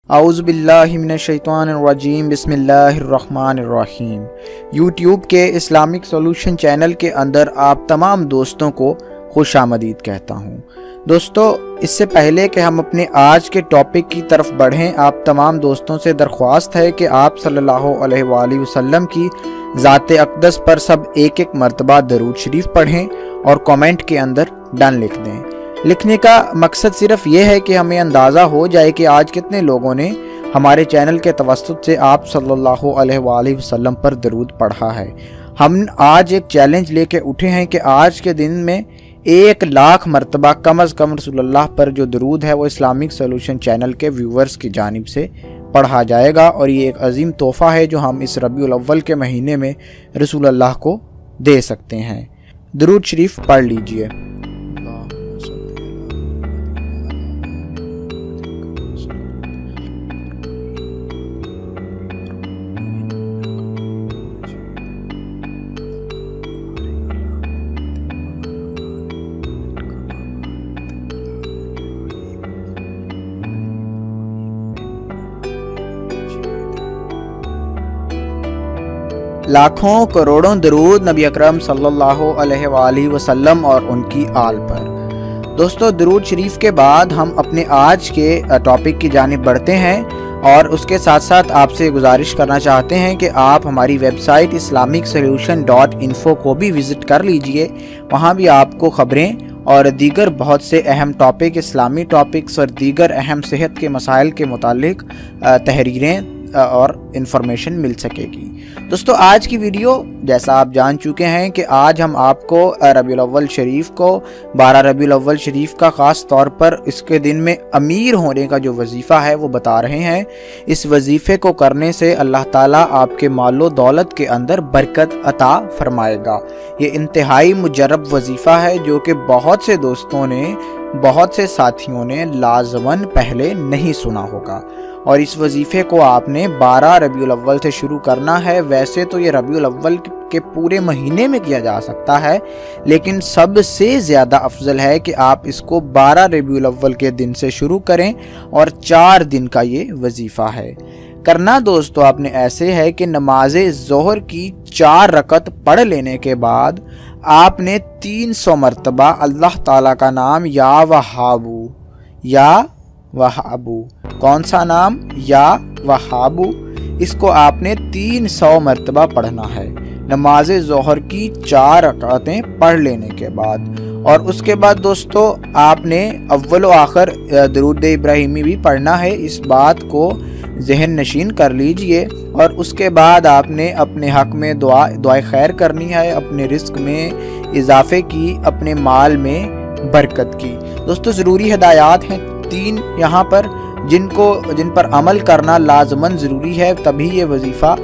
اعوذ باللہ من الشیطان الرجیم بسم اللہ الرحمن الرحیم۔ یوٹیوب کے اسلامک سولوشن چینل کے اندر آپ تمام دوستوں کو خوش آمدید کہتا ہوں۔ دوستو، اس سے پہلے کہ ہم اپنے آج کے ٹاپک کی طرف بڑھیں، آپ تمام دوستوں سے درخواست ہے کہ آپ صلی اللہ علیہ وآلہ وسلم کی ذات اقدس پر سب ایک مرتبہ درود شریف پڑھیں اور کامنٹ کے اندر ڈن لکھ دیں۔ لکھنے کا مقصد صرف یہ ہے کہ ہمیں اندازہ ہو جائے کہ آج کتنے لوگوں نے ہمارے چینل کے توسط سے آپ صلی اللہ علیہ وآلہ وسلم پر درود پڑھا ہے۔ ہم آج ایک چیلنج لے کے اٹھے ہیں کہ آج کے دن میں 1,00,000 مرتبہ کم از کم رسول اللہ پر جو درود ہے وہ اسلامک سولوشن چینل کے ویورز کی جانب سے پڑھا جائے گا، اور یہ ایک عظیم تحفہ ہے جو ہم اس ربیع الاول کے مہینے میں رسول اللہ کو دے سکتے ہیں۔ درود شریف پڑھ لیجئے۔ لاکھوں کروڑوں درود نبی اکرم صلی اللہ علیہ وآلہ وسلم اور ان کی آل پر۔ دوستو، درود شریف کے بعد ہم اپنے آج کے ٹاپک کی جانب بڑھتے ہیں، اور اس کے ساتھ ساتھ آپ سے گزارش کرنا چاہتے ہیں کہ آپ ہماری ویب سائٹ islamicsolution.info کو بھی وزٹ کر لیجئے۔ وہاں بھی آپ کو خبریں اور دیگر بہت سے اہم ٹاپک، اسلامی ٹاپکس اور دیگر اہم صحت کے مسائل کے متعلق تحریریں اور انفارمیشن مل سکے گی۔ دوستو، آج کی ویڈیو جیسا آپ جان چکے ہیں کہ آج ہم آپ کو ربیع الاول شریف کو 12 ربیع الاول شریف کا خاص طور پر اس کے دن میں امیر ہونے کا جو وظیفہ ہے وہ بتا رہے ہیں۔ اس وظیفے کو کرنے سے اللہ تعالیٰ آپ کے مال و دولت کے اندر برکت عطا فرمائے گا۔ یہ انتہائی مجرب وظیفہ ہے جو کہ بہت سے دوستوں نے، بہت سے ساتھیوں نے لازماً پہلے نہیں سنا ہوگا، اور اس وظیفے کو آپ نے 12 ربیع الاول سے شروع کرنا ہے۔ ویسے تو یہ ربیع الاول کے پورے مہینے میں کیا جا سکتا ہے، لیکن سب سے زیادہ افضل ہے کہ آپ اس کو 12 ربیع الاول کے دن سے شروع کریں، اور 4 دن کا یہ وظیفہ ہے۔ کرنا دوستو آپ نے ایسے ہے کہ نماز ظہر کی 4 رکعت پڑھ لینے کے بعد آپ نے 300 مرتبہ اللہ تعالیٰ کا نام یا وہابو، یا وہابو، کون سا نام؟ یا وہابو، اس کو آپ نے 300 مرتبہ پڑھنا ہے نماز ظہر کی 4 رکعتیں پڑھ لینے کے بعد۔ اور اس کے بعد دوستو آپ نے اول و آخر درود ابراہیمی بھی پڑھنا ہے، اس بات کو ذہن نشین کر لیجئے۔ اور اس کے بعد آپ نے اپنے حق میں دعائے خیر کرنی ہے، اپنے رزق میں اضافے کی، اپنے مال میں برکت کی۔ دوستو، ضروری ہدایات ہیں 3 یہاں پر جن پر عمل کرنا لازماً ضروری ہے، تبھی یہ وظیفہ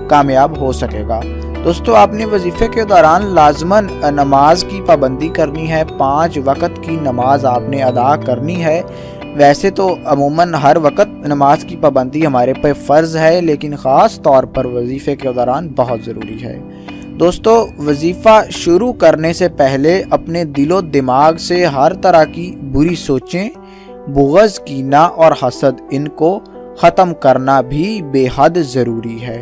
کامیاب ہو سکے گا۔ دوستو، آپ نے وظیفے کے دوران لازماً نماز کی پابندی کرنی ہے، 5 وقت کی نماز آپ نے ادا کرنی ہے۔ ویسے تو عموماً ہر وقت نماز کی پابندی ہمارے پہ فرض ہے، لیکن خاص طور پر وظیفے کے دوران بہت ضروری ہے۔ دوستو، وظیفہ شروع کرنے سے پہلے اپنے دل و دماغ سے ہر طرح کی بری سوچیں، بغض، کینہ اور حسد، ان کو ختم کرنا بھی بے حد ضروری ہے۔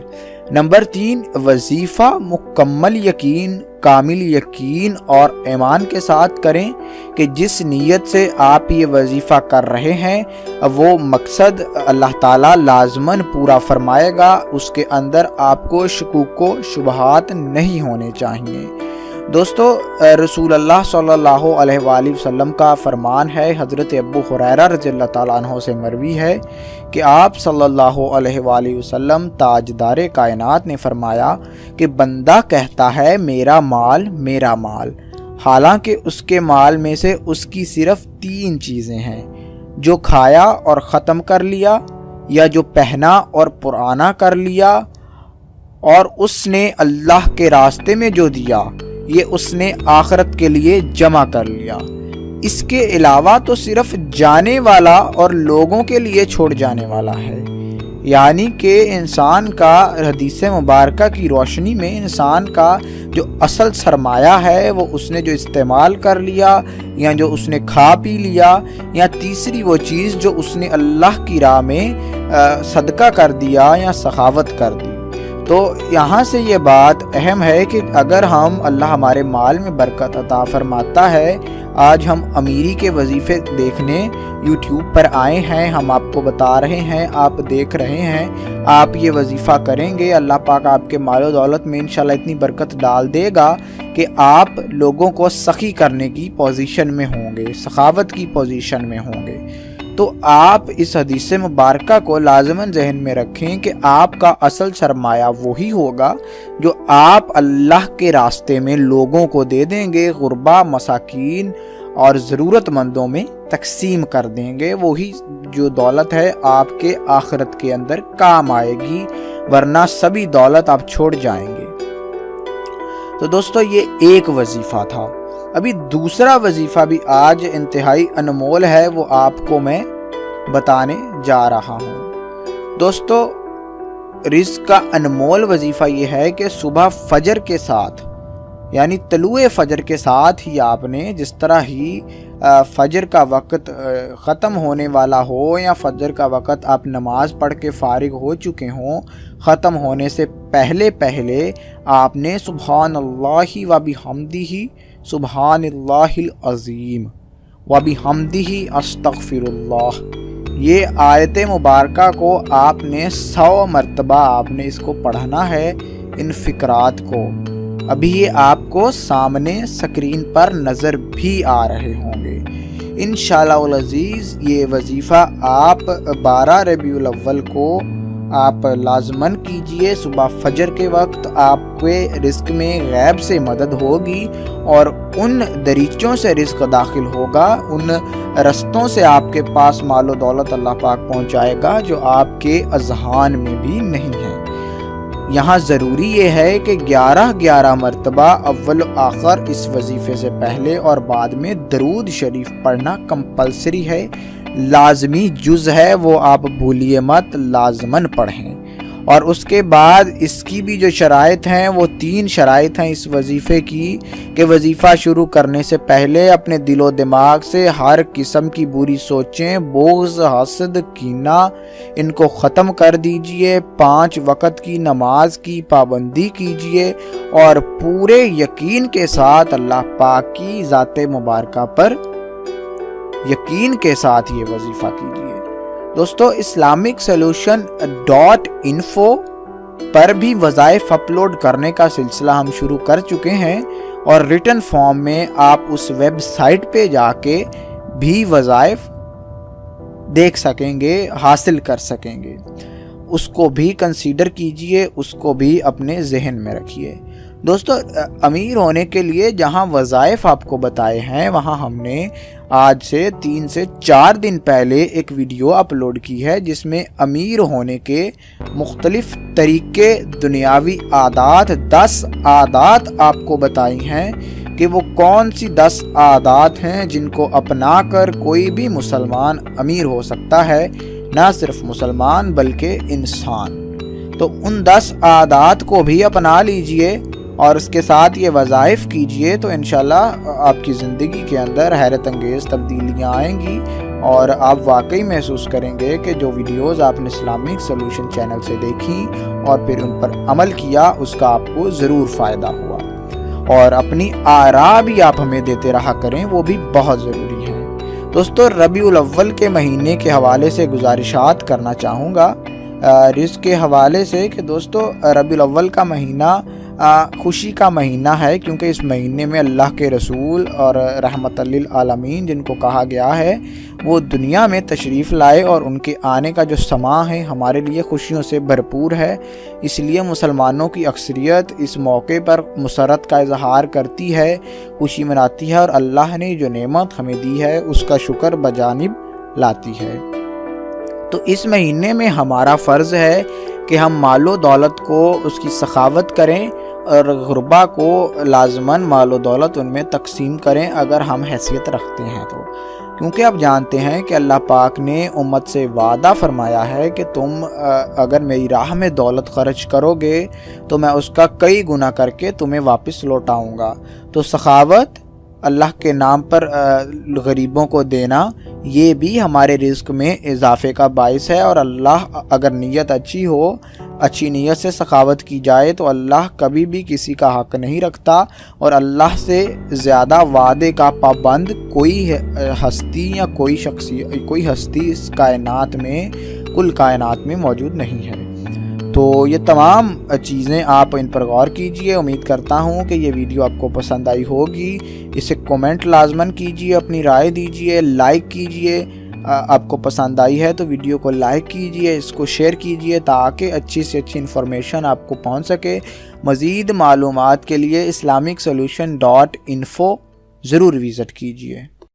نمبر 3، وظیفہ مکمل یقین، کامل یقین اور ایمان کے ساتھ کریں کہ جس نیت سے آپ یہ وظیفہ کر رہے ہیں وہ مقصد اللہ تعالیٰ لازماً پورا فرمائے گا۔ اس کے اندر آپ کو شکوک و شبہات نہیں ہونے چاہیے۔ دوستو، رسول اللہ صلی اللہ علیہ وآلہ وسلم کا فرمان ہے، حضرت ابو ہریرہ رضی اللہ تعالیٰ عنہ سے مروی ہے کہ آپ صلی اللہ علیہ وآلہ وسلم تاجدار کائنات نے فرمایا کہ بندہ کہتا ہے میرا مال میرا مال، حالانکہ اس کے مال میں سے اس کی صرف 3 چیزیں ہیں: جو کھایا اور ختم کر لیا، یا جو پہنا اور پرانا کر لیا، اور اس نے اللہ کے راستے میں جو دیا یہ اس نے آخرت کے لیے جمع کر لیا۔ اس کے علاوہ تو صرف جانے والا اور لوگوں کے لیے چھوڑ جانے والا ہے۔ یعنی کہ انسان کا حدیث مبارکہ کی روشنی میں انسان کا جو اصل سرمایہ ہے وہ اس نے جو استعمال کر لیا یا جو اس نے کھا پی لیا، یا تیسری وہ چیز جو اس نے اللہ کی راہ میں صدقہ کر دیا یا سخاوت کر دی۔ تو یہاں سے یہ بات اہم ہے کہ اگر اللہ ہمارے مال میں برکت عطا فرماتا ہے، آج ہم امیری کے وظیفے دیکھنے یوٹیوب پر آئے ہیں، ہم آپ کو بتا رہے ہیں، آپ دیکھ رہے ہیں، آپ یہ وظیفہ کریں گے، اللہ پاک آپ کے مال و دولت میں انشاءاللہ اتنی برکت ڈال دے گا کہ آپ لوگوں کو سخی کرنے کی پوزیشن میں ہوں گے، سخاوت کی پوزیشن میں ہوں گے۔ تو آپ اس حدیث مبارکہ کو لازماً ذہن میں رکھیں کہ آپ کا اصل سرمایہ وہی ہوگا جو آپ اللہ کے راستے میں لوگوں کو دے دیں گے، غربا، مساکین اور ضرورت مندوں میں تقسیم کر دیں گے، وہی جو دولت ہے آپ کے آخرت کے اندر کام آئے گی، ورنہ سبھی دولت آپ چھوڑ جائیں گے۔ تو دوستو یہ ایک وظیفہ تھا۔ ابھی دوسرا وظیفہ بھی آج انتہائی انمول ہے، وہ آپ کو میں بتانے جا رہا ہوں۔ دوستو رزق کا انمول وظیفہ یہ ہے کہ صبح فجر کے ساتھ، یعنی طلوع فجر کے ساتھ ہی آپ نے، جس طرح ہی فجر کا وقت ختم ہونے والا ہو یا فجر کا وقت آپ نماز پڑھ کے فارغ ہو چکے ہوں، ختم ہونے سے پہلے آپ نے سبحان اللہ و بحمدہ سبحان اللہ العظیم و بحمدہ استغفر اللہ، یہ آیت مبارکہ کو آپ نے 100 مرتبہ آپ نے اس کو پڑھنا ہے، ان فقرات کو۔ ابھی یہ آپ کو سامنے سکرین پر نظر بھی آ رہے ہوں گے انشاءاللہ العزیز۔ یہ وظیفہ آپ 12 ربیع الاول کو آپ لازماً کیجئے۔ صبح فجر کے وقت آپ کے رزق میں غیب سے مدد ہوگی اور ان دریچوں سے رزق داخل ہوگا، ان رستوں سے آپ کے پاس مال و دولت اللہ پاک پہنچائے گا جو آپ کے اذہان میں بھی نہیں ہے۔ یہاں ضروری یہ ہے کہ 11 مرتبہ اول و آخر اس وظیفے سے پہلے اور بعد میں درود شریف پڑھنا کمپلسری ہے، لازمی جز ہے، وہ آپ بھولیے مت، لازماً پڑھیں۔ اور اس کے بعد اس کی بھی جو شرائط ہیں وہ 3 شرائط ہیں اس وظیفے کی، کہ وظیفہ شروع کرنے سے پہلے اپنے دل و دماغ سے ہر قسم کی بری سوچیں، بغض، حسد، کینہ، ان کو ختم کر دیجئے، 5 وقت کی نماز کی پابندی کیجئے اور پورے یقین کے ساتھ اللہ پاک کی ذات مبارکہ پر یقین کے ساتھ یہ وظیفہ کیجئے۔ دوستو islamicsolution.info پر بھی وظائف اپلوڈ کرنے کا سلسلہ ہم شروع کر چکے ہیں، اور ریٹن فارم میں آپ اس ویب سائٹ پہ جا کے بھی وظائف دیکھ سکیں گے، حاصل کر سکیں گے۔ اس کو بھی کنسیڈر کیجئے، اس کو بھی اپنے ذہن میں رکھیے۔ دوستو امیر ہونے کے لیے جہاں وظائف آپ کو بتائے ہیں، وہاں ہم نے آج سے 3 سے 4 دن پہلے ایک ویڈیو اپلوڈ کی ہے جس میں امیر ہونے کے مختلف طریقے، دنیاوی عادات، 10 عادات آپ کو بتائی ہیں کہ وہ کون سی 10 عادات ہیں جن کو اپنا کر کوئی بھی مسلمان امیر ہو سکتا ہے، نہ صرف مسلمان بلکہ انسان۔ تو ان 10 عادات کو بھی اپنا لیجئے اور اس کے ساتھ یہ وظائف کیجئے، تو انشاءاللہ آپ کی زندگی کے اندر حیرت انگیز تبدیلیاں آئیں گی اور آپ واقعی محسوس کریں گے کہ جو ویڈیوز آپ نے اسلامک سولوشن چینل سے دیکھی اور پھر ان پر عمل کیا، اس کا آپ کو ضرور فائدہ ہوا۔ اور اپنی آراء بھی آپ ہمیں دیتے رہا کریں، وہ بھی بہت ضروری ہے۔ دوستو ربیع الاول کے مہینے کے حوالے سے گزارشات کرنا چاہوں گا رزق کے حوالے سے، کہ دوستو ربیع الاول کا مہینہ خوشی کا مہینہ ہے، کیونکہ اس مہینے میں اللہ کے رسول اور رحمت للعالمین جن کو کہا گیا ہے وہ دنیا میں تشریف لائے، اور ان کے آنے کا جو سماں ہے ہمارے لیے خوشیوں سے بھرپور ہے۔ اس لیے مسلمانوں کی اکثریت اس موقع پر مسرت کا اظہار کرتی ہے، خوشی مناتی ہے، اور اللہ نے جو نعمت ہمیں دی ہے اس کا شکر بجانب لاتی ہے۔ تو اس مہینے میں ہمارا فرض ہے کہ ہم مال و دولت کو اس کی سخاوت کریں اور غربا کو لازماً مال و دولت ان میں تقسیم کریں اگر ہم حیثیت رکھتے ہیں تو۔ کیونکہ آپ جانتے ہیں کہ اللہ پاک نے امت سے وعدہ فرمایا ہے کہ تم اگر میری راہ میں دولت خرچ کرو گے تو میں اس کا کئی گنا کر کے تمہیں واپس لوٹاؤں گا۔ تو سخاوت، اللہ کے نام پر غریبوں کو دینا، یہ بھی ہمارے رزق میں اضافے کا باعث ہے، اور اللہ اگر نیت اچھی ہو، اچھی نیت سے سخاوت کی جائے تو اللہ کبھی بھی کسی کا حق نہیں رکھتا، اور اللہ سے زیادہ وعدے کا پابند کوئی ہستی یا کوئی ہستی اس کائنات میں، کل کائنات میں موجود نہیں ہے۔ تو یہ تمام چیزیں آپ ان پر غور کیجئے۔ امید کرتا ہوں کہ یہ ویڈیو آپ کو پسند آئی ہوگی۔ اسے کومنٹ لازماً کیجئے، اپنی رائے دیجئے، لائک کیجئے۔ آپ کو پسند آئی ہے تو ویڈیو کو لائک کیجئے، اس کو شیئر کیجئے تاکہ اچھی سے اچھی انفارمیشن آپ کو پہنچ سکے۔ مزید معلومات کے لیے islamicsolution.info ضرور وزٹ کیجئے۔